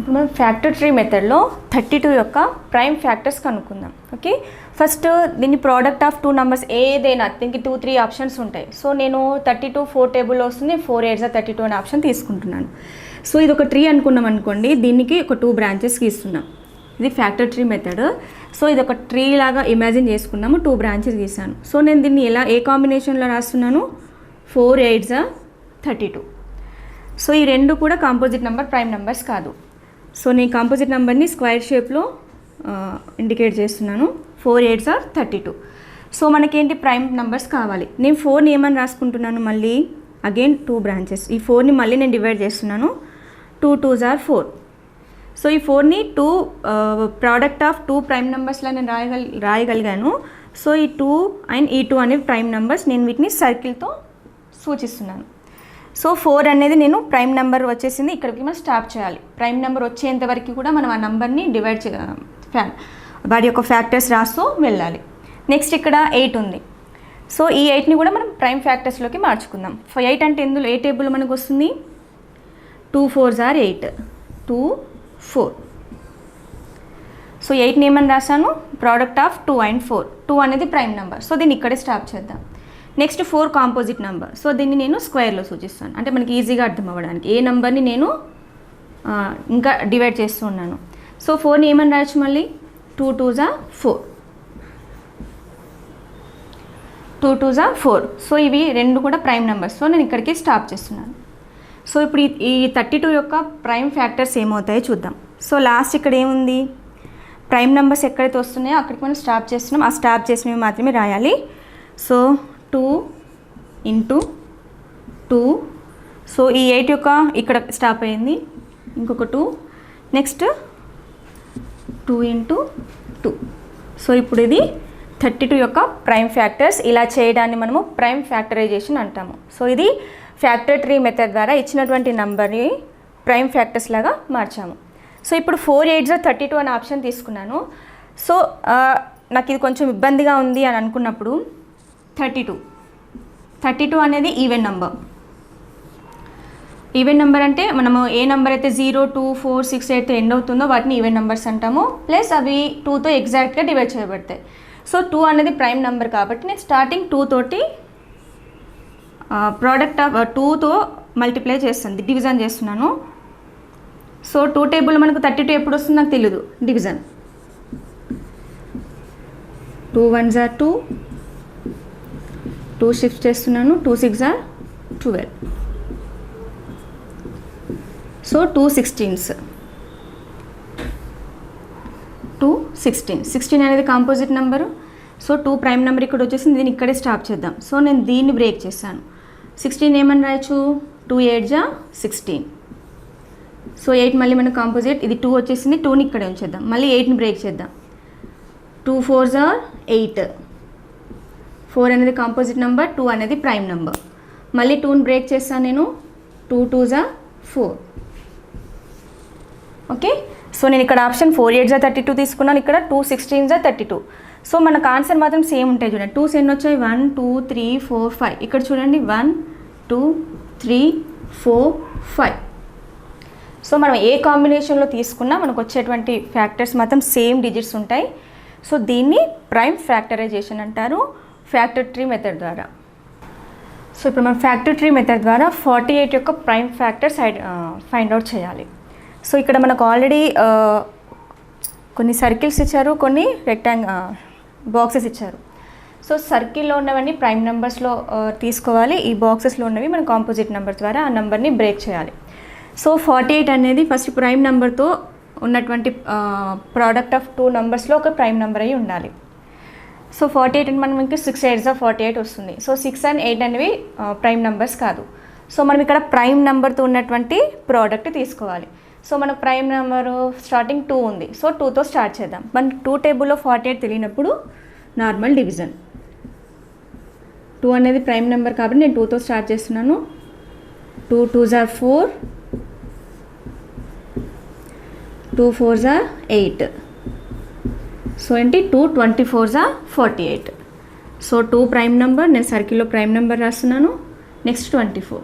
ఇప్పుడు మనం factor tree మెథడ్లో 32 యొక్క ప్రైమ్ ఫ్యాక్టర్స్ కనుక్కుందాం. ఓకే, ఫస్ట్ దీన్ని ప్రోడక్ట్ ఆఫ్ 2 నెంబర్స్ ఏదైనా దీనికి 2-3 ఆప్షన్స్ ఉంటాయి. సో నేను 32 4 టేబుల్లో వస్తుంది, 4 8 32 అనే ఆప్షన్ తీసుకుంటున్నాను. సో ఇది ఒక ట్రీ అనుకున్నాం అనుకోండి, దీనికి ఒక 2 బ్రాంచెస్కి ఇస్తున్నాం. ఇది ఫ్యాక్టర్ ట్రీ మెథడ్. సో ఇది ఒక ట్రీ లాగా ఇమాజిన్ చేసుకున్నాము, 2 బ్రాంచెస్ గీసాను. సో నేను దీన్ని ఏ కాంబినేషన్లో రాస్తున్నాను, 4 8 32. సో ఈ రెండు కూడా కాంపోజిట్ నెంబర్, ప్రైమ్ నెంబర్స్ కాదు. సో నేను కాంపోజిట్ నెంబర్ని స్క్వేర్ షేప్లో ఇండికేట్ చేస్తున్నాను. 4 8 32. సో మనకేంటి ప్రైమ్ నెంబర్స్ కావాలి. నేను 4ని ఏమని రాసుకుంటున్నాను, మళ్ళీ అగైన్ 2 బ్రాంచెస్. ఈ 4ని మళ్ళీ నేను డివైడ్ చేస్తున్నాను. 2 2 4. సో ఈ 4ని 2 ప్రోడక్ట్ ఆఫ్ 2 ప్రైమ్ నెంబర్స్లో నేను రాయగలిగాను. సో ఈ 2 అండ్ ఈ 2 అనేవి ప్రైమ్ నెంబర్స్. నేను వీటిని సర్కిల్తో సూచిస్తున్నాను. సో 4 అనేది నేను ప్రైమ్ నెంబర్ వచ్చేసింది, ఇక్కడికి మనం స్టాప్ చేయాలి. ప్రైమ్ నెంబర్ వచ్చేంత వరకు కూడా మనం ఆ నెంబర్ని డివైడ్ వాటి యొక్క ఫ్యాక్టర్స్ రాస్తూ వెళ్ళాలి. నెక్స్ట్ ఇక్కడ 8 ఉంది. సో ఈ 8ని కూడా మనం ప్రైమ్ ఫ్యాక్టర్స్లోకి మార్చుకుందాం. 8 అంటే ఇందులో ఏ టేబుల్ మనకు వస్తుంది, 2 4 8 2 4. సో 8ని ఏమని రాశాను, ప్రోడక్ట్ ఆఫ్ 2 అండ్ 4. 2 అనేది ప్రైమ్ నెంబర్. సో దీన్ని ఇక్కడే స్టాప్ చేద్దాం. Next 4 composite number. సో దీన్ని నేను స్క్వేర్లో సూచిస్తాను, అంటే మనకి ఈజీగా అర్థం అవ్వడానికి. ఏ నెంబర్ని నేను ఇంకా డివైడ్ చేస్తూ ఉన్నాను. సో 4ని ఏమని రాయొచ్చు, మళ్ళీ 2 2 4 2 2 4. సో ఇవి రెండు కూడా ప్రైమ్ నెంబర్స్. సో నేను ఇక్కడికి స్టాప్ చేస్తున్నాను. సో ఇప్పుడు ఈ 32 యొక్క ప్రైమ్ ఫ్యాక్టర్స్ ఏమవుతాయో చూద్దాం. సో లాస్ట్ ఇక్కడ ఏముంది, ప్రైమ్ నెంబర్స్ ఎక్కడైతే వస్తున్నాయో అక్కడికి మనం స్టాప్ చేస్తున్నాం. ఆ స్టాప్ చేసినవి మాత్రమే రాయాలి. సో 2 × 2. సో ఈ 8 యొక్క ఇక్కడ స్టాప్ అయింది, ఇంకొక 2. నెక్స్ట్ 2 × 2. సో ఇప్పుడు ఇది 32 యొక్క ప్రైమ్ ఫ్యాక్టర్స్. ఇలా చేయడాన్ని మనము ప్రైమ్ ఫ్యాక్టరైజేషన్ అంటాము. సో ఇది ఫ్యాక్టర్ ట్రీ మెథడ్ ద్వారా ఇచ్చినటువంటి నెంబర్ని ప్రైమ్ ఫ్యాక్టర్స్ లాగా మార్చాము. సో ఇప్పుడు 4 8 32 అనే ఆప్షన్ తీసుకున్నాను. సో నాకు ఇది కొంచెం ఇబ్బందిగా ఉంది అని అనుకున్నప్పుడు 32 అనేది ఈవెన్ నెంబర్. ఈవెన్ నెంబర్ అంటే మనము ఏ నెంబర్ అయితే 0 2 4 6 8తో ఎండ్ అవుతుందో వాటిని ఈవెన్ నెంబర్స్ అంటాము. ప్లస్ అవి 2తో ఎగ్జాక్ట్గా డివైడ్ చేయబడతాయి. సో 2 అనేది ప్రైమ్ నెంబర్ కాబట్టి నేను స్టార్టింగ్ 2 తోటి ప్రోడక్ట్ ఆఫ్ 2తో మల్టిప్లై చేస్తాను, డివిజన్ చేస్తున్నాను. సో 2 టేబుల్ మనకు 32 ఎప్పుడు వస్తుంది నాకు తెలియదు, డివిజన్. 2 1 2, 2 షిఫ్ట్ చేస్తున్నాను. 2 6 12. So 2 16s. 2 16. 16 అనేది composite number. So 2 prime number ఇక్కడ వచ్చేసింది, దీన్ని ఇక్కడే స్టాప్ చేద్దాం. సో నేను దీన్ని బ్రేక్ చేశాను. 16 ఏమని రాయొచ్చు, 2 8 16. సో 8 మళ్ళీ మన కాంపోజిట్, ఇది 2 వచ్చేసింది, 2ని ఇక్కడే ఉంచేద్దాం. మళ్ళీ 8ని బ్రేక్ చేద్దాం. 2 4 8. 4 అనేది కాంపోజిట్ నెంబర్, 2 అనేది ప్రైమ్ నెంబర్. మళ్ళీ 2ని బ్రేక్ చేస్తాను నేను. 2 2 4. ఓకే, సో నేను ఇక్కడ ఆప్షన్ 4 8 32 తీసుకున్నాను, ఇక్కడ 2 16 32. సో మనకు ఆన్సర్ మాత్రం సేమ్ ఉంటాయి. చూడండి 2s ఎన్ని వచ్చాయి, 1 2 3 4 5. ఇక్కడ చూడండి 1 2 3 4 5. సో మనం ఏ కాంబినేషన్లో తీసుకున్నా మనకు వచ్చేటువంటి ఫ్యాక్టర్స్ మాత్రం సేమ్ డిజిట్స్ ఉంటాయి. సో దీన్ని ప్రైమ్ ఫ్యాక్టరైజేషన్ అంటారు ఫ్యాక్టర్ ట్రీ మెథడ్ ద్వారా. సో ఇప్పుడు మనం ఫ్యాక్టర్ ట్రీ మెథడ్ ద్వారా 48 యొక్క ప్రైమ్ ఫ్యాక్టర్స్ ఫైండ్ అవుట్ చేయాలి. సో ఇక్కడ మనకు ఆల్రెడీ కొన్ని సర్కిల్స్ ఇచ్చారు, కొన్ని బాక్సెస్ ఇచ్చారు. సో సర్కిల్లో ఉన్నవన్నీ ప్రైమ్ నెంబర్స్లో తీసుకోవాలి, ఈ బాక్సెస్లో ఉన్నవి మనం కాంపోజిట్ నెంబర్ ద్వారా ఆ నెంబర్ని బ్రేక్ చేయాలి. సో 48 అనేది ఫస్ట్ ప్రైమ్ నెంబర్తో ఉన్నటువంటి ప్రోడక్ట్ ఆఫ్ 2 నెంబర్స్లో ఒక ప్రైమ్ నెంబర్ అయి ఉండాలి. సో 48 అంటే మనం ఇంకా 6 8 48 వస్తుంది. సో 6 and 8 అనేవి ప్రైమ్ నెంబర్స్ కాదు. సో మనం ఇక్కడ ప్రైమ్ నెంబర్తో ఉన్నటువంటి ప్రోడక్ట్ తీసుకోవాలి. సో మన ప్రైమ్ నెంబరు స్టార్టింగ్ 2 ఉంది. సో 2తో స్టార్ట్ చేద్దాం. మన 2 టేబుల్లో 48 తెలియనప్పుడు నార్మల్ డివిజన్. 2 అనేది ప్రైమ్ నెంబర్ కాబట్టి నేను 2తో స్టార్ట్ చేస్తున్నాను. 2 2 4, 2 4 8. సో ఏంటి 2 24 48. సో 2 ప్రైమ్ నెంబర్, నేను సర్కిల్లో ప్రైమ్ నెంబర్ రాస్తున్నాను. నెక్స్ట్ 24.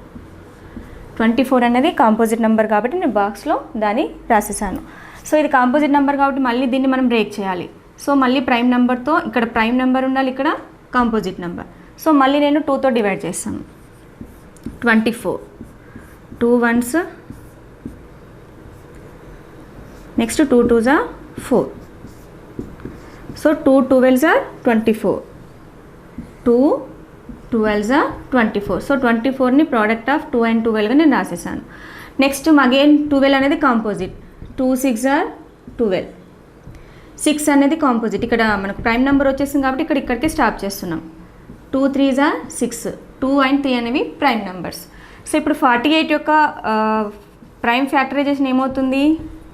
24 అనేది కాంపోజిట్ నెంబర్ కాబట్టి నేను బాక్స్లో దాన్ని రాసేసాను. సో ఇది కాంపోజిట్ నెంబర్ కాబట్టి మళ్ళీ దీన్ని మనం బ్రేక్ చేయాలి. సో మళ్ళీ ప్రైమ్ నెంబర్తో ఇక్కడ ప్రైమ్ నెంబర్ ఉండాలి, ఇక్కడ కాంపోజిట్ నెంబర్. సో మళ్ళీ నేను 2తో డివైడ్ చేస్తాను. 24 2 1s, next 2 2s are 4. So 2 12s are 24, 2 12s are 24. So 24ని ప్రోడక్ట్ ఆఫ్ 2 and 12గా నేను రాసేసాను. నెక్స్ట్ అగైన్ 12 అనేది కాంపోజిట్, 2 6 are 12, 6 అనేది కాంపోజిట్. ఇక్కడ మనకు ప్రైమ్ నెంబర్ వచ్చేసింది కాబట్టి ఇక్కడికి స్టాప్ చేస్తున్నాం. 2 3s are 6, 2 and 3 అనేవి ప్రైమ్ నెంబర్స్. సో ఇప్పుడు 48 యొక్క ప్రైమ్ ఫ్యాక్టరైజేషన్ ఏమవుతుంది?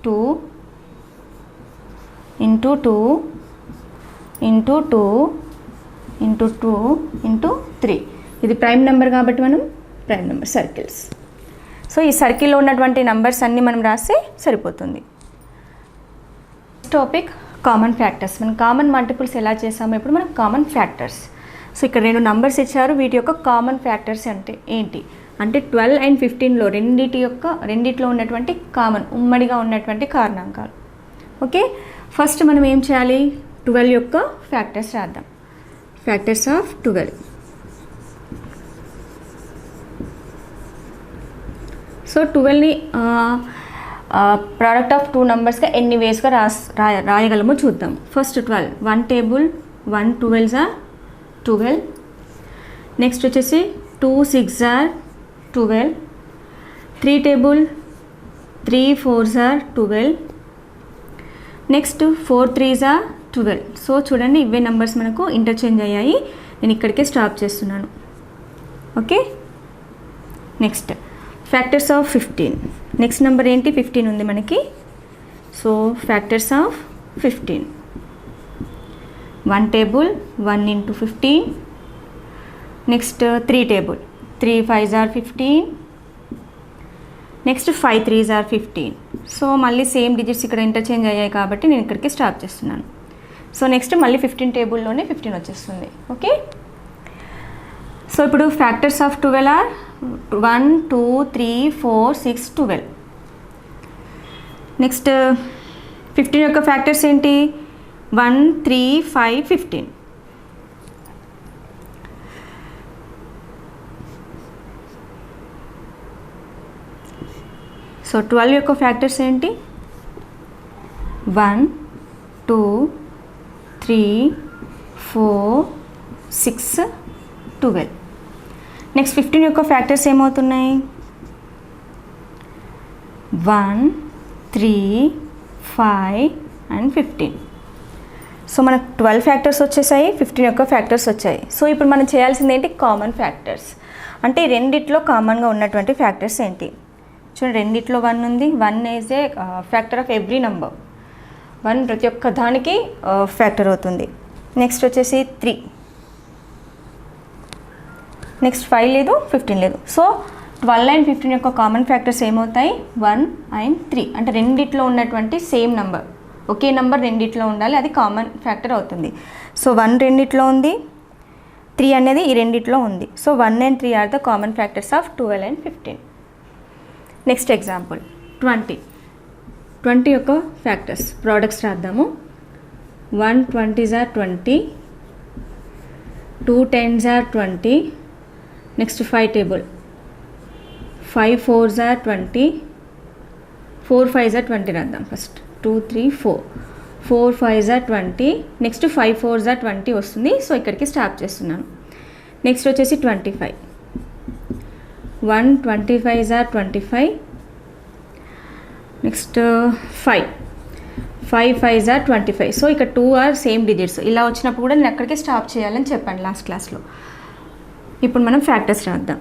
2 into 2 into 2 into 2 into 3. ఇది ప్రైమ్ నెంబర్ కాబట్టి మనం ప్రైమ్ నెంబర్ సర్కిల్స్. సో ఈ సర్కిల్లో ఉన్నటువంటి నెంబర్స్ అన్నీ మనం రాస్తే సరిపోతుంది. Topic common factors. మనం కామన్ మల్టిపుల్స్ ఎలా చేసామో ఇప్పుడు మనం కామన్ ఫ్యాక్టర్స్. సో ఇక్కడ 2 నంబర్స్ ఇచ్చారు, వీటి యొక్క కామన్ ఫ్యాక్టర్స్ అంటే ఏంటి అంటే 12 and 15లో రెండిట్లో ఉన్నటువంటి కామన్ ఉమ్మడిగా ఉన్నటువంటి కారణాంకాలు. ఓకే, ఫస్ట్ మనం ఏం చేయాలి? 12 యొక్క ఫ్యాక్టర్స్ రాద్దాం. Factors of 12. సో 12ని ప్రోడక్ట్ ఆఫ్ 2 నంబర్స్గా ఎన్ని వేస్గా రాయగలమో చూద్దాం. First 12, 1 table 1 12s are 12. Next వచ్చేసి 2 6s are 12, 3 table 3 4s are 12. Next 4 3s are 12. So చూడండి ఇవే నెంబర్స్ మనకు ఇంటర్చేంజ్ అయ్యాయి, నేను ఇక్కడికే స్టాప్ చేస్తున్నాను. Okay, next factors of 15. Next number ఏంటి? 15 ఉంది మనకి. So factors of 15, 1 table 1 into 15. Next 3 table 3 5s are 15. Next 5 3s are 15. So మళ్ళీ సేమ్ డిజిట్స్ ఇక్కడ ఇంటర్చేంజ్ అయ్యాయి కాబట్టి నేను ఇక్కడికి స్టాప్ చేస్తున్నాను. సో నెక్స్ట్ మళ్ళీ 15 టేబుల్లోనే 15 వచ్చేస్తుంది. ఓకే, సో ఇప్పుడు ఫ్యాక్టర్స్ ఆఫ్ 12 ఆర్ 1 2 3 4 6 12. నెక్స్ట్ 15 యొక్క ఫ్యాక్టర్స్ ఏంటి? 1 3 5 15. సో 12 యొక్క ఫ్యాక్టర్స్ ఏంటి? 1 2 3 4 6 12. నెక్స్ట్ 15 యొక్క ఫ్యాక్టర్స్ ఏమవుతున్నాయి? 1 3 5 and 15. సో మనకు 12 ఫ్యాక్టర్స్ వచ్చేసాయి, 15 యొక్క ఫ్యాక్టర్స్ వచ్చాయి. సో ఇప్పుడు మనం చేయాల్సింది ఏంటి? Common factors. అంటే రెండిట్లో కామన్గా ఉన్నటువంటి ఫ్యాక్టర్స్ ఏంటి? చూడండి, రెండిట్లో 1 ఉంది. 1 is a factor of every number. 1 ప్రతి ఒక్క దానికి ఫ్యాక్టర్ అవుతుంది. నెక్స్ట్ వచ్చేసి 3, నెక్స్ట్ 5 లేదు, 15 లేదు. సో 12 and 15 యొక్క కామన్ ఫ్యాక్టర్స్ ఏమవుతాయి? 1 and 3. అంటే రెండిట్లో ఉన్నటువంటి సేమ్ నెంబర్, ఒకే నెంబర్ రెండిట్లో ఉండాలి, అది కామన్ ఫ్యాక్టర్ అవుతుంది. సో 1 రెండిట్లో ఉంది, 3 అనేది ఈ రెండిట్లో ఉంది. So 1 and 3 are the common factors of 12 and 15. Next example 20 యొక్క ఫ్యాక్టర్స్ ప్రోడక్ట్స్ రాద్దాము. 1 20s are 20, 2 10s are 20. Next 5 table 5 4s are 20, 4 5s are 20 రాద్దాం. First 2 3 4, 4 5s are 20. Next 5 4s are 20 వస్తుంది. సో ఇక్కడికి స్టాప్ చేస్తున్నాను. నెక్స్ట్ వచ్చేసి 25, 1 25s are 25. Next 5 5s are 25. So ఇక్కడ 2 are same digits. ఇలా వచ్చినప్పుడు కూడా నేను అక్కడికే స్టాప్ చేయాలని చెప్పాను లాస్ట్ క్లాస్లో. ఇప్పుడు మనం ఫ్యాక్టర్స్ రాద్దాం.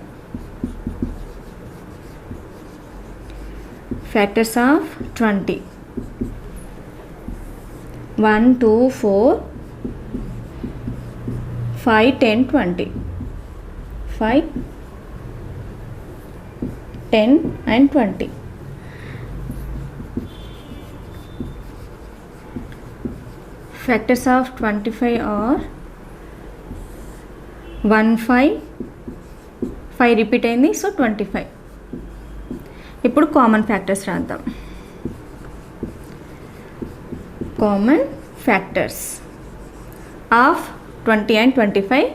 Factors of 20, 1 2 4 5 10 20, 5 10 and 20. Factors of 25 are 1 5 repeat అయింది. సో 25, ఇప్పుడు కామన్ ఫ్యాక్టర్స్ రాద్దాం. Common factors of 20 and 25.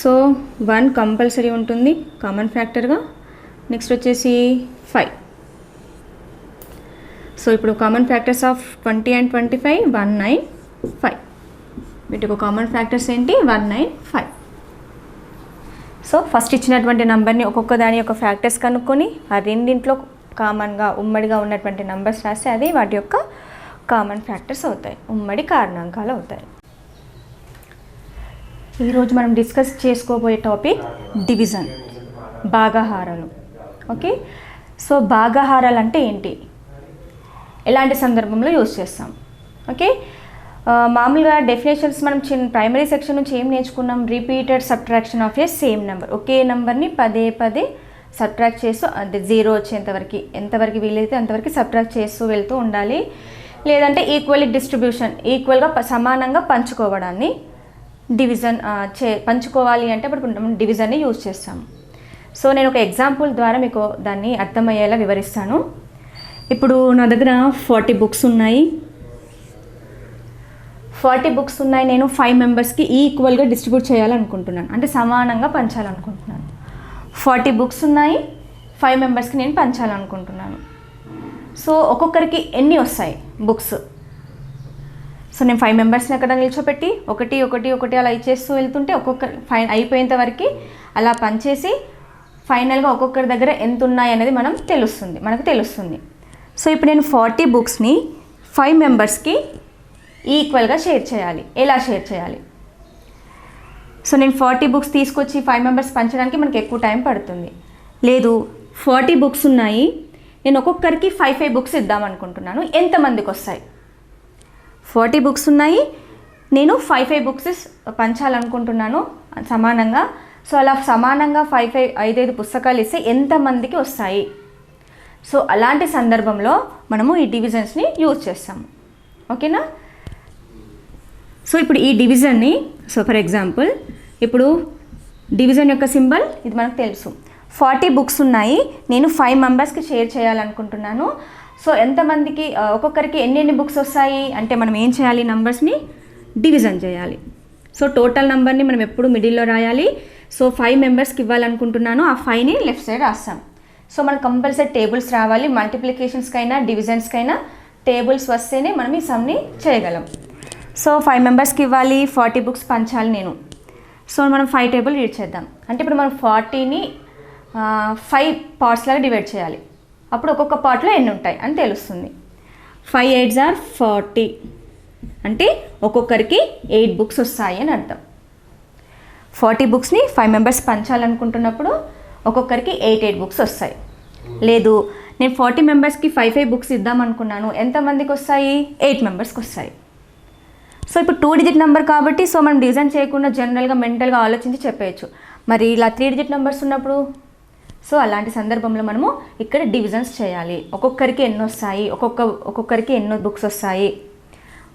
So 1 compulsory ఉంటుంది కామన్ ఫ్యాక్టర్గా. నెక్స్ట్ వచ్చేసి 5. సో ఇప్పుడు కామన్ ఫ్యాక్టర్స్ ఆఫ్ 20 and 25 1 9 5. వీటికి కామన్ ఫ్యాక్టర్స్ ఏంటి 1 9 5. సో ఫస్ట్ ఇచ్చినటువంటి నెంబర్ని ఒక్కొక్క దాని యొక్క ఫ్యాక్టర్స్ కనుక్కొని ఆ రెండింట్లో కామన్గా ఉమ్మడిగా ఉన్నటువంటి నెంబర్స్ రాస్తే అది వాటి యొక్క కామన్ ఫ్యాక్టర్స్ అవుతాయి, ఉమ్మడి కారణాంకాలు అవుతాయి. ఈరోజు మనం డిస్కస్ చేసుకోబోయే టాపిక్ డివిజన్, భాగాహారాలు. ఓకే, సో భాగాహారాలు అంటే ఏంటి, ఎలాంటి సందర్భంలో యూజ్ చేస్తాం? ఓకే, మామూలుగా డెఫినేషన్స్ మనం ప్రైమరీ సెక్షన్ నుంచి ఏం నేర్చుకున్నాం? Repeated subtraction of a same number. ఒకే నెంబర్ని పదే పదే సబ్ట్రాక్ట్ చేస్తూ, అంటే 0 వచ్చేంతవరకు ఎంతవరకు వీలైతే అంతవరకు సబ్ట్రాక్ట్ చేస్తూ వెళ్తూ ఉండాలి. లేదంటే ఈక్వల్లీ డిస్ట్రిబ్యూషన్, ఈక్వల్గా సమానంగా పంచుకోవడాన్ని డివిజన్ పంచుకోవాలి అంటే ఇప్పుడు మనం డివిజన్ని యూజ్ చేస్తాము. సో నేను ఒక ఎగ్జాంపుల్ ద్వారా మీకు దాన్ని అర్థమయ్యేలా వివరిస్తాను. ఇప్పుడు నా దగ్గర 40 బుక్స్ ఉన్నాయి. 40 బుక్స్ ఉన్నాయి. నేను 5 మెంబర్స్కి ఈక్వల్గా డిస్ట్రిబ్యూట్ చేయాలనుకుంటున్నాను, అంటే సమానంగా పంచాలనుకుంటున్నాను. 40 బుక్స్ ఉన్నాయి, 5 మెంబర్స్కి నేను పంచాలనుకుంటున్నాను. సో ఒక్కొక్కరికి ఎన్ని వస్తాయి బుక్స్? సో నేను 5 మెంబర్స్ని అక్కడ నిల్చోపెట్టి ఒకటి ఒకటి ఒకటి అలా ఇచ్చేస్తూ వెళ్తుంటే ఒక్కొక్కరు అయిపోయేంత వరకు అలా పంచేసి ఫైనల్గా ఒక్కొక్కరి దగ్గర ఎంత ఉన్నాయి అనేది మనకు తెలుస్తుంది. సో ఇప్పుడు నేను 40 బుక్స్ని 5 మెంబర్స్కి ఈక్వల్గా షేర్ చేయాలి. ఎలా షేర్ చేయాలి? సో నేను 40 బుక్స్ తీసుకొచ్చి 5 మెంబర్స్ పంచడానికి మనకి ఎక్కువ టైం పడుతుంది. లేదు, 40 బుక్స్ ఉన్నాయి, నేను ఒక్కొక్కరికి 5 బుక్స్ ఇద్దామనుకుంటున్నాను. ఎంతమందికి వస్తాయి? 40 బుక్స్ ఉన్నాయి, నేను 5 బుక్స్ పంచాలనుకుంటున్నాను సమానంగా. సో అలా సమానంగా 5 పుస్తకాలు ఇస్తే ఎంతమందికి వస్తాయి? సో అలాంటి సందర్భంలో మనము ఈ డివిజన్స్ని యూజ్ చేస్తాము. ఓకేనా? సో ఇప్పుడు ఈ డివిజన్ని, సో ఫర్ ఎగ్జాంపుల్ ఇప్పుడు డివిజన్ యొక్క సింబల్ ఇది మనకు తెలుసు. 40 బుక్స్ ఉన్నాయి, నేను 5 మెంబర్స్కి షేర్ చేయాలనుకుంటున్నాను. సో ఎంతమందికి ఒక్కొక్కరికి ఎన్ని బుక్స్ వస్తాయి అంటే మనం ఏం చేయాలి? నంబర్స్ని డివిజన్ చేయాలి. సో టోటల్ నెంబర్ని మనం ఎప్పుడు మిడిల్లో రాయాలి. సో 5 మెంబర్స్కి ఇవ్వాలనుకుంటున్నాను, ఆ 5ని లెఫ్ట్ సైడ్ రాస్తాం. సో మనకు కంపల్సరీ టేబుల్స్ రావాలి. మల్టిప్లికేషన్స్కైనా డివిజన్స్కైనా టేబుల్స్ వస్తేనే మనం ఈ సమ్ని చేయగలం. సో 5 మెంబర్స్కి ఇవ్వాలి, 40 బుక్స్ పంచాలి నేను. సో మనం 5 టేబుల్ రీడ్ చేద్దాం. అంటే ఇప్పుడు మనం 40ని 5 పార్ట్స్ లాగా డివైడ్ చేయాలి. అప్పుడు ఒక్కొక్క పార్ట్లో ఎన్ని ఉంటాయి అని తెలుస్తుంది. 5 8s are 40 అంటే ఒక్కొక్కరికి 8 బుక్స్ వస్తాయి అని అర్థం. 40 బుక్స్ని 5 మెంబర్స్ పంచాలనుకుంటున్నప్పుడు ఒక్కొక్కరికి 8 బుక్స్ వస్తాయి. లేదు, నేను 40 మెంబర్స్కి 5 బుక్స్ ఇద్దామనుకున్నాను, ఎంతమందికి వస్తాయి? 8 మెంబర్స్కి వస్తాయి. సో ఇప్పుడు 2 డిజిట్ నెంబర్ కాబట్టి సో మనం డిజైన్ చేయకుండా జనరల్గా మెంటల్గా ఆలోచించి చెప్పేయచ్చు. మరి ఇలా 3 డిజిట్ నెంబర్స్ ఉన్నప్పుడు సో అలాంటి సందర్భంలో మనము ఇక్కడ డివిజన్స్ చేయాలి. ఒక్కొక్కరికి ఎన్ని వస్తాయి, ఒక్కొక్కరికి ఎన్నో బుక్స్ వస్తాయి,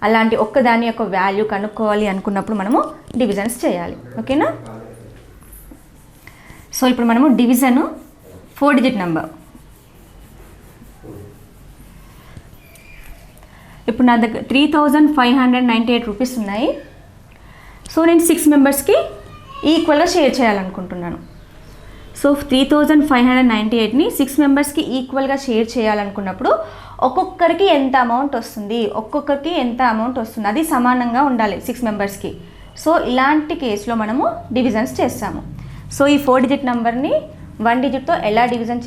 అలాంటి ఒక్కదాని యొక్క వాల్యూ కనుక్కోవాలి అనుకున్నప్పుడు మనము డివిజన్స్ చేయాలి. ఓకేనా? సో ఇప్పుడు మనము డివిజన్ 4 డిజిట్ నెంబర్. ఇప్పుడు నా దగ్గర 3598 రూపీస్ ఉన్నాయి. సో నేను 6 మెంబర్స్కి ఈక్వల్గా షేర్ చేయాలనుకుంటున్నాను. సో 3598ని 6 మెంబర్స్కి ఈక్వల్గా షేర్ చేయాలనుకున్నప్పుడు ఒక్కొక్కరికి ఎంత అమౌంట్ వస్తుంది, అది సమానంగా ఉండాలి 6 మెంబర్స్కి. సో ఇలాంటి కేసులో మనము డివిజన్స్ చేస్తాము. సో ఈ 4 డిజిట్ నెంబర్ని 1 డిజిట్తో ఎలా డివిజన్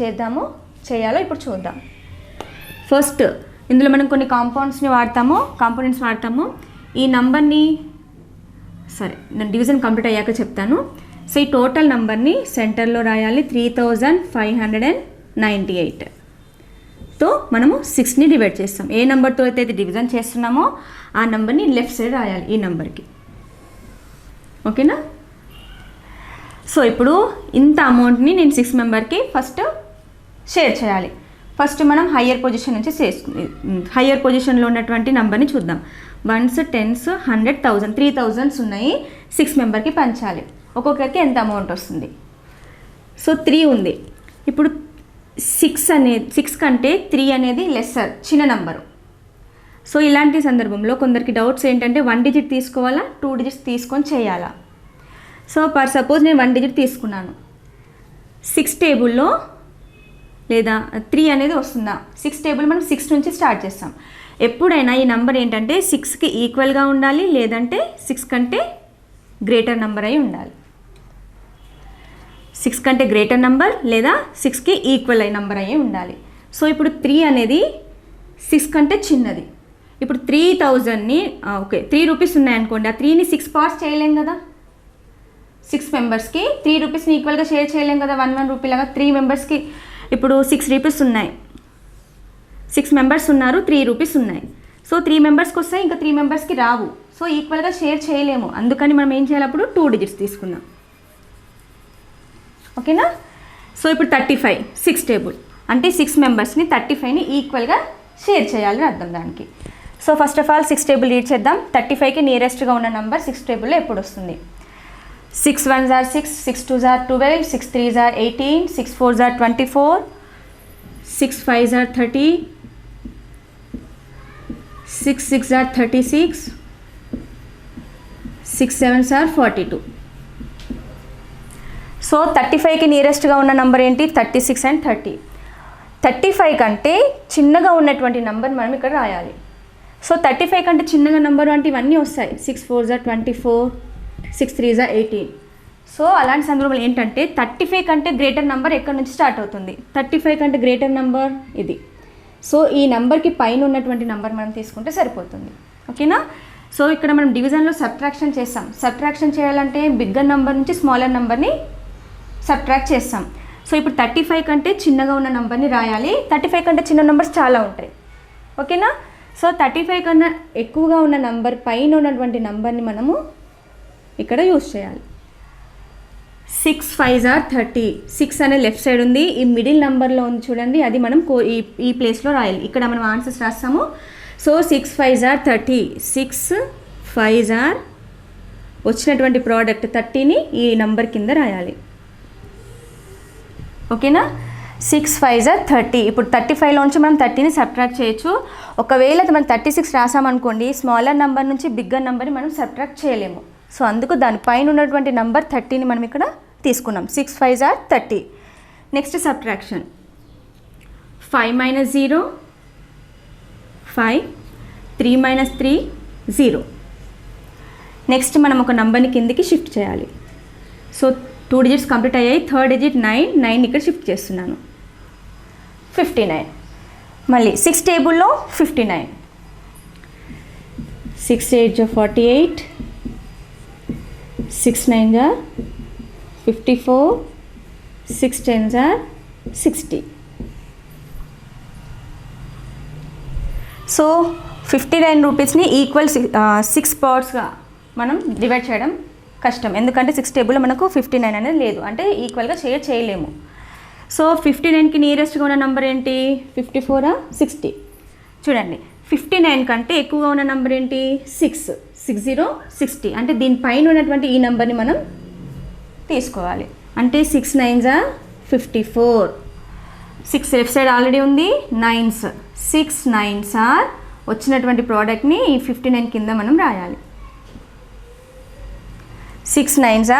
చేయాలో ఇప్పుడు చూద్దాం. ఫస్ట్ ఇందులో మనం కొన్ని కాంపోనెంట్స్ వాడతాము. ఈ నెంబర్ని నేను డివిజన్ కంప్లీట్ అయ్యాక చెప్తాను. సో ఈ టోటల్ నెంబర్ని సెంటర్లో రాయాలి. 3598తో మనము 6ని డివైడ్ చేస్తాం. ఏ నెంబర్తో అయితే డివిజన్ చేస్తున్నామో ఆ నెంబర్ని లెఫ్ట్ సైడ్ రాయాలి ఈ నెంబర్కి. ఓకేనా? సో ఇప్పుడు ఇంత అమౌంట్ని నేను 6 మెంబర్కి ఫస్ట్ షేర్ చేయాలి. ఫస్ట్ మనం హయ్యర్ పొజిషన్లో ఉన్నటువంటి నెంబర్ని చూద్దాం. 1s 10s 100 1000 3000s ఉన్నాయి. 6 మెంబర్కి పంచాలి. ఒక్కొక్కరికి ఎంత అమౌంట్ వస్తుంది? సో 3 ఉంది. ఇప్పుడు సిక్స్ కంటే 3 అనేది లెస్సర్, చిన్న నంబరు. సో ఇలాంటి సందర్భంలో కొందరికి డౌట్స్ ఏంటంటే 1 డిజిట్ తీసుకోవాలా 2 డిజిట్స్ తీసుకొని చేయాలా. సో సపోజ్ నేను 1 డిజిట్ తీసుకున్నాను, 6 టేబుల్లో లేదా 3 అనేది వస్తుందా, 6 టేబుల్ మనం 6 నుంచి స్టార్ట్ చేస్తాం. ఎప్పుడైనా ఈ నెంబర్ ఏంటంటే 6కి ఈక్వల్గా ఉండాలి, లేదంటే 6 కంటే గ్రేటర్ నెంబర్ అయి ఉండాలి. 6 కంటే గ్రేటర్ నెంబర్ లేదా 6కి ఈక్వల్ అయ్యే నెంబర్ అయ్యి ఉండాలి. సో ఇప్పుడు 3 అనేది 6 కంటే చిన్నది. ఇప్పుడు 3000ని ఓకే 3 రూపీస్ ఉన్నాయనుకోండి, ఆ 3ని 6 పార్ట్స్ చేయలేం కదా. 6 మెంబర్స్కి 3 రూపీస్ని ఈక్వల్గా షేర్ చేయలేం కదా 1 రూపీ లాగా. 3 మెంబర్స్కి ఇప్పుడు 6 రూపీస్ ఉన్నాయి, 6 మెంబర్స్ ఉన్నారు, 3 రూపీస్ ఉన్నాయి. సో 3 మెంబర్స్కి వస్తాయి, ఇంకా 3 మెంబర్స్కి రావు. సో ఈక్వల్గా షేర్ చేయలేము, అందుకని మనం ఏం చేయాలి, అప్పుడు 2 డిజిట్స్ తీసుకుందాం. ఓకేనా. సో ఇప్పుడు 35 6 టేబుల్ అంటే 6 మెంబర్స్ని 35ని ఈక్వల్గా షేర్ చేయాలని అర్థం దానికి. So first of all 6 table read చేద్దాం. 35కి నియరెస్ట్గా ఉన్న నెంబర్ 6 టేబుల్లో ఎప్పుడు వస్తుంది. 6 1s are 6, 6 2s are 12, 6 3s are 18, 6 4s are 24, 6 5s are 30, 6 6s are 36, 6 7s are 42. So 35కి నియరెస్ట్గా ఉన్న నెంబర్ ఏంటి, 36 and 30. 35 కంటే చిన్నగా ఉన్నటువంటి నెంబర్ మనం ఇక్కడ రాయాలి. సో 35 కంటే చిన్నగా నెంబర్ అంటే ఇవన్నీ వస్తాయి. 6 4s are 24, 6 3s are 18. So అలాంటి సందర్భంలో ఏంటంటే 35 కంటే గ్రేటర్ నెంబర్ ఎక్కడి నుంచి స్టార్ట్ అవుతుంది, 35 కంటే గ్రేటర్ నెంబర్ ఇది. సో ఈ నెంబర్కి పైన ఉన్నటువంటి నెంబర్ మనం తీసుకుంటే సరిపోతుంది. ఓకేనా. సో ఇక్కడ మనం డివిజన్లో సబ్ట్రాక్షన్ చేస్తాం. సబ్ట్రాక్షన్ చేయాలంటే బిగ్గర్ నెంబర్ నుంచి స్మాలర్ నెంబర్ని సబ్ట్రాక్ట్ చేస్తాం. సో ఇప్పుడు 35 కంటే చిన్నగా ఉన్న నెంబర్ని రాయాలి. 35 కంటే చిన్న నెంబర్స్ చాలా ఉంటాయి. ఓకేనా. సో 35 కన్నా ఎక్కువగా ఉన్న నెంబర్ పైన ఉన్నటువంటి నెంబర్ని మనము ఇక్కడ యూజ్ చేయాలి. 6 5s are 30. 6 అనే లెఫ్ట్ సైడ్ ఉంది, ఈ మిడిల్ నెంబర్లో ఉంది చూడండి, అది మనం ఈ ప్లేస్లో రాయాలి. ఇక్కడ మనం ఆన్సర్స్ రాస్తాము. So 6 5s are 30. 6 5s are వచ్చినటువంటి ప్రోడక్ట్ 30ని ఈ నెంబర్ కింద రాయాలి. ఓకేనా. 6 5s are 30. ఇప్పుడు 35లోంచి మనం 30ని సబ్ట్రాక్ట్ చేయొచ్చు. ఒకవేళ మనం 36 రాసామనుకోండి, స్మాలర్ నెంబర్ నుంచి బిగ్గర్ నెంబర్ని మనం సబ్ట్రాక్ట్ చేయలేము. సో అందుకు దానిపైన ఉన్నటువంటి నెంబర్ 30ని మనం ఇక్కడ తీసుకున్నాం. 6 5s are 30. Next subtraction. 5 minus 0 5, 3 minus 3 0. Next మనం ఒక నెంబర్ని కిందికి షిఫ్ట్ చేయాలి. సో 2 డిజిట్స్ కంప్లీట్ అయ్యాయి. థర్డ్ డిజిట్ 9 ఇక్కడ షిఫ్ట్ చేస్తున్నాను. 59. మళ్ళీ 6 టేబుల్లో 59. 6 8 48, 6 9 54, 6 10 60. సో 59 రూపీస్ని ఈక్వల్ 6 పార్ట్స్గా మనం డివైడ్ చేయడం కష్టం, ఎందుకంటే 6 టేబుల్లో మనకు 59 అనేది లేదు, అంటే ఈక్వల్గా చేయలేము. సో 59కి నియరెస్ట్గా ఉన్న నెంబర్ ఏంటి, 54 60. చూడండి 59 కంటే ఎక్కువగా ఉన్న నెంబర్ ఏంటి, 6 60 60. అంటే దీనిపైన ఉన్నటువంటి ఈ నెంబర్ని మనం తీసుకోవాలి. అంటే 6 9s 54. 6 లెఫ్ట్ సైడ్ ఆల్రెడీ ఉంది, 9s 6 9s వచ్చినటువంటి ప్రోడక్ట్ని ఈ 59 కింద మనం రాయాలి. 6 9s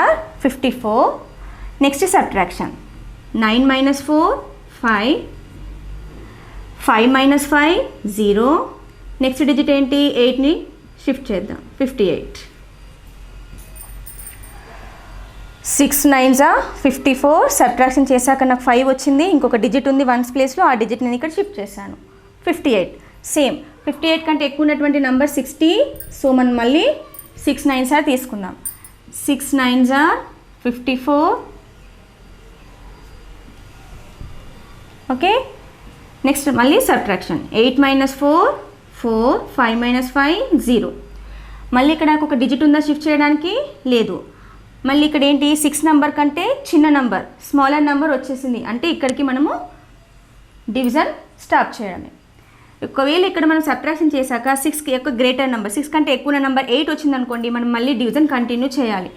54. Next subtraction. 9 minus 4 5, 5 minus 5 0. Next digit ఏంటి, 8ని షిఫ్ట్ చేద్దాం, 58. 6 9s 54. సబ్ట్రాక్షన్ చేశాక నాకు 5 వచ్చింది, ఇంకొక డిజిట్ ఉంది 1s ప్లేస్లో, ఆ డిజిట్ నేను ఇక్కడ షిఫ్ట్ చేశాను, 58. సేమ్ 58 కంటే ఎక్కువ ఉన్నటువంటి నెంబర్ 60. సో మనం మళ్ళీ 6 9s తీసుకుందాం. 6 9s 54. ఓకే. నెక్స్ట్ మళ్ళీ సబ్ట్రాక్షన్. 8 minus 4 4, 5 minus 5 0. మళ్ళీ ఇక్కడ నాకు ఒక డిజిట్ ఉందా షిఫ్ట్ చేయడానికి, లేదు. మళ్ళీ ఇక్కడ ఏంటి, 6 నెంబర్ కంటే చిన్న నెంబర్ స్మాలర్ నెంబర్ వచ్చేసింది, అంటే ఇక్కడికి మనము డివిజన్ స్టాప్ చేయడమే. ఒకవేళ ఇక్కడ మనం సబ్ట్రాక్షన్ చేశాక 6కి ఎక్కువ గ్రేటర్ నెంబర్, 6 కంటే ఎక్కువ నెంబర్ 8 వచ్చింది అనుకోండి, మనం మళ్ళీ డివిజన్ కంటిన్యూ చేయాలి.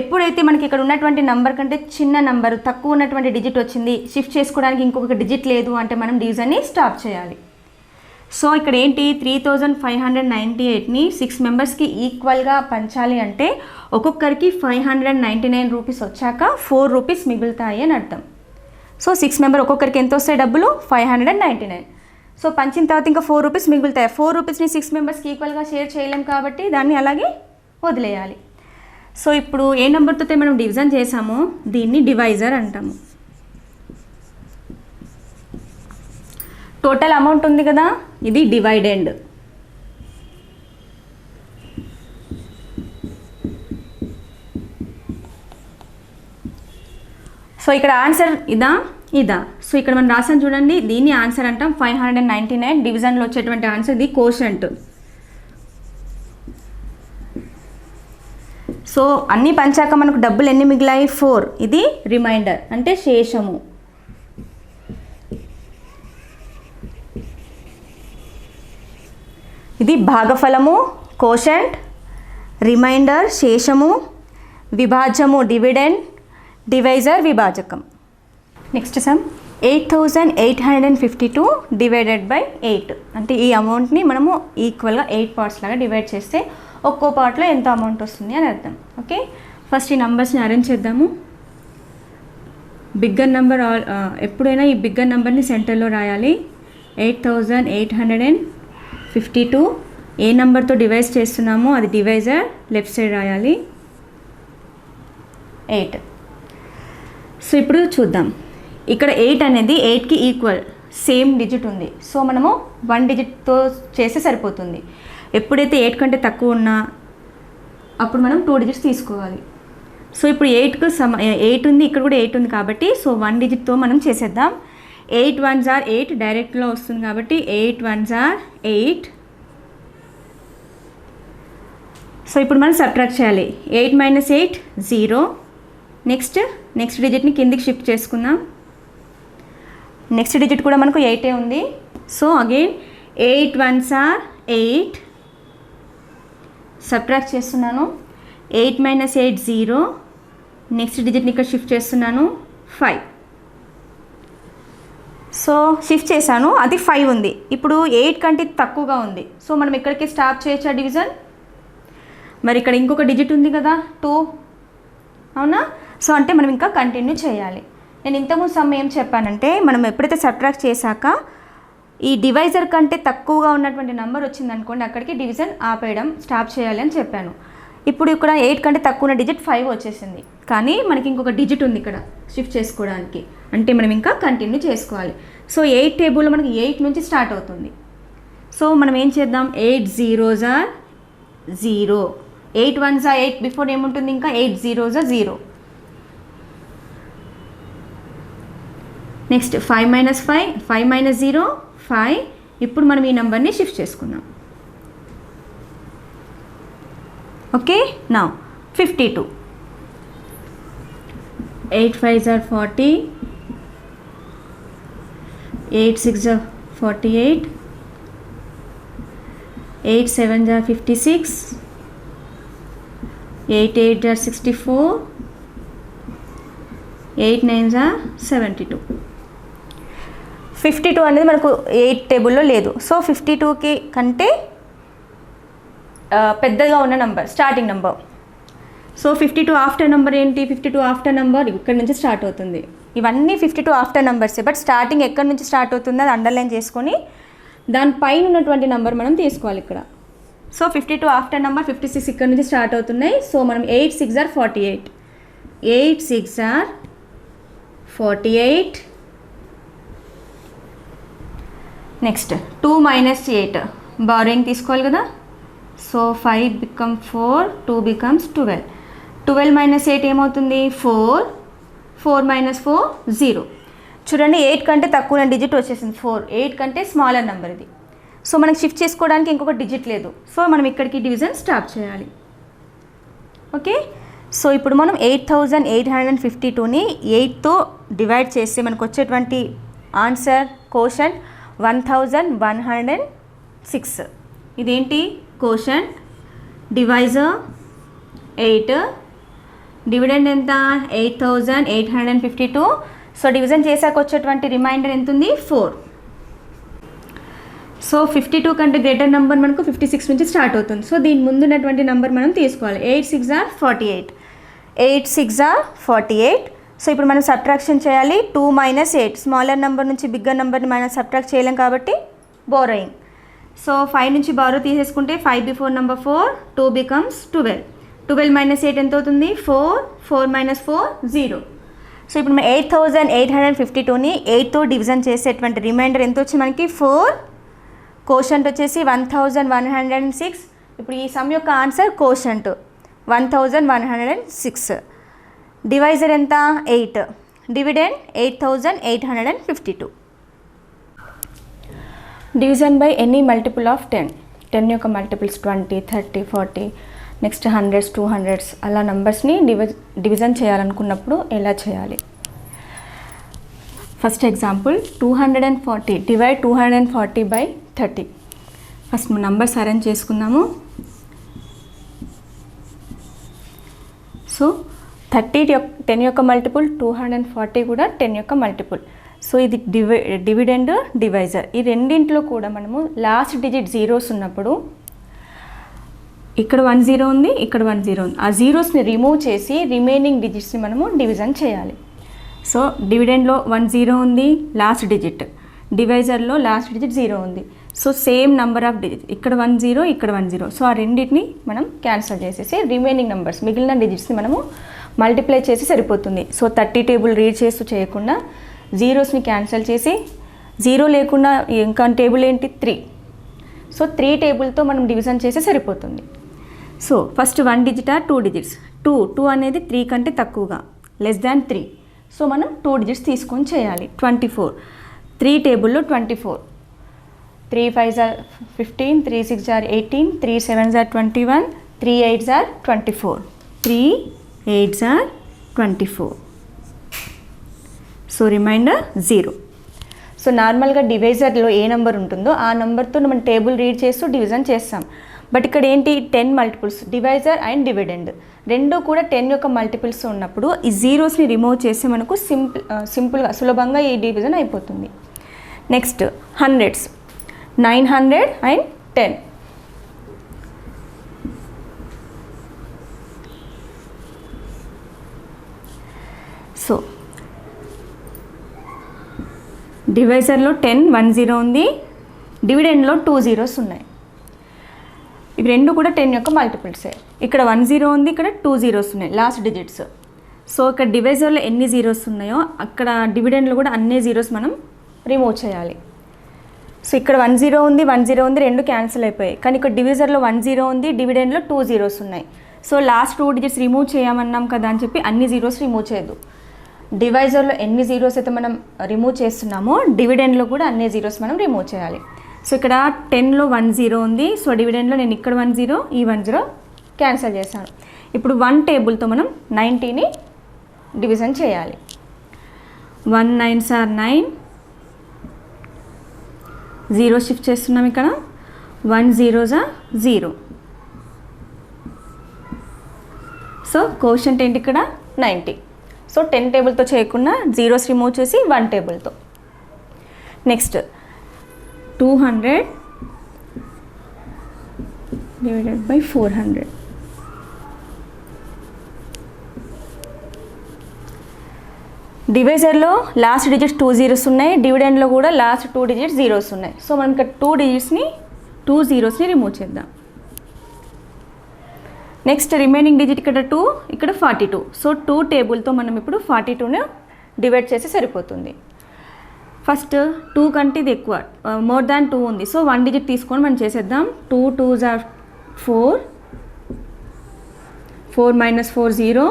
ఎప్పుడైతే మనకి ఇక్కడ ఉన్నటువంటి నెంబర్ కంటే చిన్న నెంబర్ తక్కువ ఉన్నటువంటి డిజిట్ వచ్చింది, షిఫ్ట్ చేసుకోవడానికి ఇంకొక డిజిట్ లేదు అంటే మనం డివిజన్ని స్టాప్ చేయాలి. సో ఇక్కడ ఏంటి 3598ని 6 మెంబర్స్కి ఈక్వల్గా పంచాలి అంటే ఒక్కొక్కరికి 599 రూపీస్ వచ్చాక 4 రూపీస్ మిగులుతాయి అని అర్థం. సో 6 మెంబర్ ఒక్కొక్కరికి ఎంత వస్తాయి డబ్బులు 599. సో పంచిన తర్వాత ఇంకా 4 రూపీస్ మిగులుతాయి. 4 రూపీస్ని 6 మెంబర్స్కి ఈక్వల్గా షేర్ చేయలేం కాబట్టి దాన్ని అలాగే వదిలేయాలి. సో ఇప్పుడు ఏ నెంబర్తో మనం డివిజన్ చేసామో దీన్ని డివైజర్ అంటాము. టోటల్ అమౌంట్ ఉంది కదా, ఇది డివైడెండ్. సో ఇక్కడ ఆన్సర్ ఇదా. సో ఇక్కడ మనం రాసాం చూడండి, దీన్ని ఆన్సర్ అంటాం. 599 డివిజన్లో వచ్చేటువంటి ఆన్సర్ ఇది కోషంట్. సో అన్నీ పంచాక మనకు డబ్బులు ఎన్ని మిగిలాయి 4. ఇది రిమైండర్ అంటే శేషము. ఇది భాగఫలము, కోషంట్, రిమైండర్ శేషము, విభాజ్యము డివిడెండ్, డివైజర్ విభాజకం. నెక్స్ట్ సమ్ 8852 డివైడెడ్ బై 8 అంటే ఈ అమౌంట్ని మనము ఈక్వల్గా 8 పార్ట్స్ లాగా డివైడ్ చేస్తే ఒక్కో పార్ట్లో ఎంత అమౌంట్ వస్తుంది అని అర్థం. ఓకే, ఫస్ట్ ఈ నెంబర్స్ని అరేంజ్ చేద్దాము. బిగ్గర్ నెంబర్ ఎప్పుడైనా ఈ బిగ్గర్ నెంబర్ని సెంటర్లో రాయాలి. 8852 ఏ నెంబర్తో డివైడ్ చేస్తున్నామో అది డివైజర్ లెఫ్ట్ సైడ్ రాయాలి 8. సో ఇప్పుడు చూద్దాం, ఇక్కడ 8 అనేది 8కి ఈక్వల్ సేమ్ డిజిట్ ఉంది. సో మనము 1 డిజిట్తో చేస్తే సరిపోతుంది. ఎప్పుడైతే 8 కంటే తక్కువ ఉన్నా అప్పుడు మనం 2 డిజిట్స్ తీసుకోవాలి. సో ఇప్పుడు 8కు 8 ఉంది, ఇక్కడ కూడా 8 ఉంది కాబట్టి సో 1 డిజిట్తో మనం చేసేద్దాం. 8 1s are 8 డైరెక్ట్లో వస్తుంది కాబట్టి 8 1s are 8. సో ఇప్పుడు మనం సబ్ట్రాక్ట్ చేయాలి. 8 - 8 0. నెక్స్ట్ డిజిట్ని కిందికి షిఫ్ట్ చేసుకుందాం. నెక్స్ట్ డిజిట్ కూడా మనకు 8 ఉంది. So again 8 1s are 8. Subtract చేస్తున్నాను. 8 - 8 0. నెక్స్ట్ డిజిట్ని ఇక్కడ షిఫ్ట్ చేస్తున్నాను 5. సో షిఫ్ట్ చేశాను, అది 5 ఉంది. ఇప్పుడు 8 కంటే తక్కువగా ఉంది. సో మనం ఇక్కడికి స్టాప్ చేయొచ్చా డివిజన్? మరి ఇక్కడ ఇంకొక డిజిట్ ఉంది కదా 2, అవునా? సో అంటే మనం ఇంకా కంటిన్యూ చేయాలి. నేను ఇంతకుముందు సమయం చెప్పానంటే మనం ఎప్పుడైతే సబ్ట్రాక్ట్ చేశాక ఈ డివైజర్ కంటే తక్కువగా ఉన్నటువంటి నెంబర్ వచ్చిందనుకోండి అక్కడికి డివిజన్ ఆపేయడం స్టాప్ చేయాలి అని చెప్పాను. ఇప్పుడు ఇక్కడ 8 కంటే తక్కువ ఉన్న డిజిట్ 5 వచ్చేసింది, కానీ మనకి ఇంకొక డిజిట్ ఉంది ఇక్కడ షిఫ్ట్ చేసుకోవడానికి, అంటే మనం ఇంకా కంటిన్యూ చేసుకోవాలి. సో 8 టేబుల్లో మనకి 8 నుంచి స్టార్ట్ అవుతుంది. సో మనం ఏం చేద్దాం, 8 0s are 0. 8 1s are 8 before ఏముంటుంది, ఇంకా 8 0s are 0. నెక్స్ట్ 5 - 5 5 - 0 5. ఇప్పుడు మనం ఈ నెంబర్ని షిఫ్ట్ చేసుకుందాం. Okay, now 52. 8 5s are 40. 8 6s are 48. 8 7s are 56. 8 8s are 64. 8 9s are 72. 52 అనేది మనకు 8 టేబుల్లో లేదు. సో 52కి కంటే పెద్దగా ఉన్న number starting number. So 52 after number ఏంటి, 52 ఆఫ్టర్ నెంబర్ ఇక్కడ నుంచి స్టార్ట్ అవుతుంది. ఇవన్నీ 52 ఆఫ్టర్ నెంబర్సే, బట్ స్టార్టింగ్ ఎక్కడి నుంచి స్టార్ట్ అవుతుందో అది అండర్లైన్ చేసుకొని దానిపైన ఉన్నటువంటి నెంబర్ మనం తీసుకోవాలి ఇక్కడ. సో 52 ఆఫ్టర్ నెంబర్ 56 ఇక్కడ నుంచి స్టార్ట్ అవుతున్నాయి. సో మనం 8 6s are 48. 8 6s are 48. Next 2 - 8 borrowing తీసుకోవాలి కదా. So 5 become 4, 2 becomes 12. 12 - 8 ఏమవుతుంది 4. 4 - 4 0. చూడండి 8 కంటే తక్కువ డిజిట్ వచ్చేసింది 4. 8 కంటే స్మాలర్ నెంబర్ ఇది. సో మనకి షిఫ్ట్ చేసుకోవడానికి ఇంకొక డిజిట్ లేదు. సో మనం ఇక్కడికి డివిజన్ స్టాప్ చేయాలి. ఓకే, సో ఇప్పుడు మనం 8852ని 8తో డివైడ్ చేస్తే మనకు వచ్చేటువంటి ఆన్సర్ కోషంట్ 1106. ఇదేంటి కోషంట్, డివైజర్ 8, డివిడెండ్ ఎంత 8852. సో డివిజన్ చేశాక వచ్చేటువంటి రిమైండర్ ఎంత ఉంది 4. సో 52 కంటే గ్రేటర్ నెంబర్ మనకు 56 నుంచి స్టార్ట్ అవుతుంది. సో దీని ముందు ఉన్నటువంటి నెంబర్ మనం తీసుకోవాలి. 8 6 are 48. 8 6 are 48. సో ఇప్పుడు మనం సబ్ట్రాక్షన్ చేయాలి. 2 - 8 స్మాలర్ నెంబర్ నుంచి బిగ్గర్ నెంబర్ని మనం సబ్ట్రాక్ట్ చేయలేం కాబట్టి బోరోయింగ్. సో 5 నుంచి బారో తీసేసుకుంటే 5 బిఫోర్ నెంబర్ 4, 2 becomes 12. 12 - 8 ఎంత అవుతుంది 4. 4 - 4 0. సో ఇప్పుడు మనం 8852ని 8తో డివిజన్ చేసేటువంటి రిమైండర్ ఎంత వచ్చి మనకి 4. కోషంట్ వచ్చేసి 1106. ఇప్పుడు ఈ సమ్ యొక్క ఆన్సర్ కోషంట్ 1106. డివైజర్ ఎంత 8. Dividend 8852. Division by any multiple of 10. 10 యొక్క మల్టిపుల్స్ 20, 30, 40, నెక్స్ట్ 100s, 200s అలా నెంబర్స్ని డివిజన్ చేయాలనుకున్నప్పుడు ఎలా చేయాలి? First example 240. Divide 240 by 30. First numbers arrange చేసుకుందాము. సో 10 యొక్క మల్టిపుల్, 240 కూడా 10 యొక్క మల్టిపుల్. సో ఇది డివిడెండ్ డివైజర్. ఈ రెండింటిలో కూడా మనము లాస్ట్ డిజిట్ జీరోస్ ఉన్నప్పుడు ఇక్కడ 10 ఉంది, ఇక్కడ 10 ఉంది. ఆ జీరోస్ని రిమూవ్ చేసి రిమైనింగ్ డిజిట్స్ని మనము డివిజన్ చేయాలి. సో డివిడెండ్లో 10 ఉంది, లాస్ట్ డిజిట్. డివైజర్లో లాస్ట్ డిజిట్ 0 ఉంది. So same number of digit, ఇక్కడ 10, ఇక్కడ 10. సో ఆ రెండింటిని మనం క్యాన్సిల్ చేసేసి రిమైనింగ్ నెంబర్స్ మిగిలిన డిజిట్స్ని మనము మల్టిప్లై చేసి సరిపోతుంది. సో 30 టేబుల్ రీడ్ చేస్తూ చేయకుండా జీరోస్ని క్యాన్సిల్ చేసి, 0 లేకుండా ఇంకా టేబుల్ ఏంటి 3. సో 3 టేబుల్తో మనం డివిజన్ చేసి సరిపోతుంది. So first 1 డిజిటా 2 digits. 2 అనేది 3 కంటే తక్కువగా, లెస్ దాన్ 3. సో మనం 2 డిజిట్స్ తీసుకొని చేయాలి. 24. 3 టేబుల్లో 24. 3 5s are 15, 3 6s are 18, 3 7s are 21, 3 8s are 24. 3 8s are 24. So remainder 0. So నార్మల్గా డివైజర్లో ఏ నెంబర్ ఉంటుందో ఆ నెంబర్తో మనం టేబుల్ రీడ్ చేస్తూ డివిజన్ చేస్తాం. బట్ ఇక్కడ ఏంటి 10 మల్టిపుల్స్, డివైజర్ అండ్ డివిడెండ్ రెండు కూడా 10 యొక్క మల్టిపుల్స్ ఉన్నప్పుడు ఈ జీరోస్ని రిమూవ్ చేసి మనకు సింపుల్గా సులభంగా ఈ డివిజన్ అయిపోతుంది. Next 100s, 900 and 10. సో డివైజర్లో 10 10 ఉంది, డివిడెండ్లో 2 zeros ఉన్నాయి. ఇవి రెండు కూడా 10 యొక్క మల్టిపుల్సే. ఇక్కడ 10 ఉంది, ఇక్కడ 2 zeros ఉన్నాయి లాస్ట్ డిజిట్స్. సో ఇక్కడ డివైజర్లో ఎన్ని జీరోస్ ఉన్నాయో అక్కడ డివిడెండ్లో కూడా అన్ని జీరోస్ మనం రిమూవ్ చేయాలి. సో ఇక్కడ 10 ఉంది, 10 ఉంది, రెండు క్యాన్సిల్ అయిపోయాయి. కానీ ఇక్కడ డివిజర్లో 10 ఉంది, డివిడెండ్లో 2 zeros ఉన్నాయి. సో లాస్ట్ 2 డిజిట్స్ రిమూవ్ చేయమన్నాం కదా అని చెప్పి అన్ని జీరోస్ రిమూవ్ చేయదు. డివైజర్లో ఎన్ని జీరోస్ అయితే మనం రిమూవ్ చేస్తున్నామో డివిడెండ్లో కూడా అన్ని జీరోస్ మనం రిమూవ్ చేయాలి. సో ఇక్కడ 10లో 10 ఉంది. సో డివిడెండ్లో నేను ఇక్కడ 10, ఈ 10 క్యాన్సిల్ చేశాను. ఇప్పుడు 1 టేబుల్తో మనం 90ని డివిజన్ చేయాలి. 1 9s are 9. 0 షిఫ్ట్ చేస్తున్నాం. ఇక్కడ 1 zeros are 0. సో కోషంట్ ఏంటి ఇక్కడ 90. సో 10 టేబుల్తో చేయకుండా జీరోస్ రిమూవ్ చేసి 1 టేబుల్తో. Next 200 divided by 400. డివైజర్లో లాస్ట్ డిజిట్స్ 2 zeros ఉన్నాయి, డివిడెండ్లో కూడా లాస్ట్ 2 digits జీరోస్ ఉన్నాయి. సో మనం ఇక్కడ 2 digitsని 2 zeros రిమూవ్ చేద్దాం. నెక్స్ట్ రిమైనింగ్ డిజిట్ ఇక్కడ 2, ఇక్కడ 42. సో 2 టేబుల్తో మనం ఇప్పుడు 42ను డివైడ్ చేసి సరిపోతుంది. ఫస్ట్ 2 కంటే ఇది ఎక్కువ, మోర్ దాన్ 2 ఉంది. సో 1 digit తీసుకొని మనం చేసేద్దాం. 2 2s are 4. 4 - 4 0.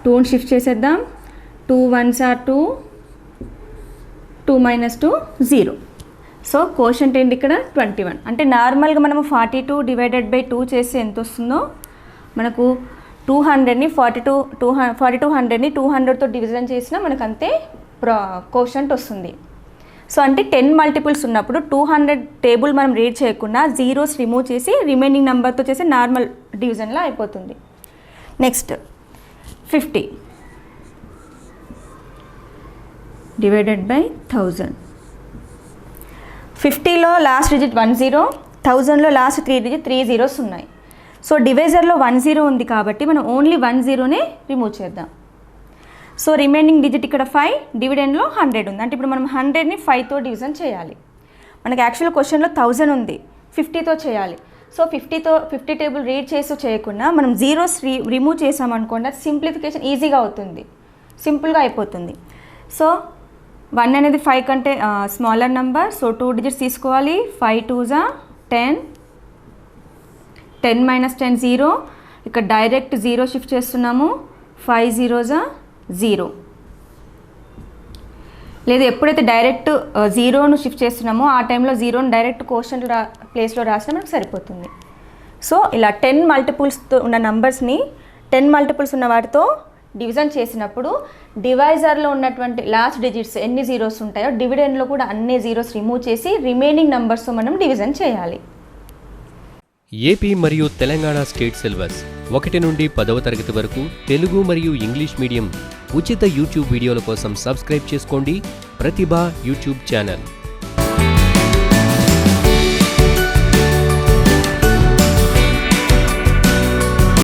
2ని షిఫ్ట్ చేసేద్దాం. 2 1s are 2. 2 - 2 0. సో కోషంట్ ఏంటి ఇక్కడ 21. అంటే నార్మల్గా మనము 42 డివైడెడ్ బై 2 చేస్తే ఎంత వస్తుందో మనకు 200ని 4200ని 200తో డివిజన్ చేసినా మనకు అంతే కోషంట్ వస్తుంది. సో అంటే 10 మల్టిపుల్స్ ఉన్నప్పుడు 200 టేబుల్ మనం రీడ్ చేయకుండా జీరోస్ రిమూవ్ చేసి రిమైనింగ్ నెంబర్తో చేసి నార్మల్ డివిజన్లో అయిపోతుంది. Next 50 divided by 1000. 50లో లాస్ట్ డిజిట్ 10, 1000లో లాస్ట్ 3 డిజిట్ 3 zeros ఉన్నాయి. సో డివైజర్లో 10 ఉంది కాబట్టి మనం ఓన్లీ 10నే రిమూవ్ చేద్దాం. సో రిమైనింగ్ డిజిట్ ఇక్కడ 5, డివిడెండ్లో 100 ఉంది. అంటే ఇప్పుడు మనం 100ని 5తో డివిజన్ చేయాలి. మనకి యాక్చువల్ క్వశ్చన్లో 1000 ఉంది, 50తో చేయాలి. సో 50 టేబుల్ రీడ్ చేసి చేయకుండా మనం జీరోస్ రిమూవ్ చేసామనుకోండి, అది సింప్లిఫికేషన్ ఈజీగా అవుతుంది, సింపుల్గా అయిపోతుంది. సో 1 అనేది 5 కంటే స్మాలర్ నెంబర్. సో 2 డిజిట్స్ తీసుకోవాలి. 5 2s 10, 10 - 10 0. ఇక్కడ డైరెక్ట్ 0 షిఫ్ట్ చేస్తున్నాము. 5 zeros 0. లేదు ఎప్పుడైతే డైరెక్ట్ 0ను షిఫ్ట్ చేస్తున్నామో ఆ టైంలో 0ను డైరెక్ట్ క్వశ్చన్ ప్లేస్లో రాసినా మనకు సరిపోతుంది. సో ఇలా 10 మల్టిపుల్స్తో ఉన్న నంబర్స్ని 10 మల్టిపుల్స్ ఉన్న వాటితో డివిజన్ చేసినప్పుడు డివైజర్లో ఉన్నటువంటి లాస్ట్ డిజిట్స్ ఎన్ని జీరోస్ ఉంటాయో డివిడెండ్లో కూడా అన్ని జీరోస్ రిమూవ్ చేసి రిమైనింగ్ నంబర్స్తో మనం డివిజన్ చేయాలి. ఏపీ మరియు తెలంగాణ స్టేట్ సిలబస్ 1 నుండి 10వ తరగతి వరకు తెలుగు మరియు ఇంగ్లీష్ మీడియం ఉచిత యూట్యూబ్ వీడియోల కోసం సబ్స్క్రైబ్ చేసుకోండి ప్రతిభ యూట్యూబ్ ఛానల్.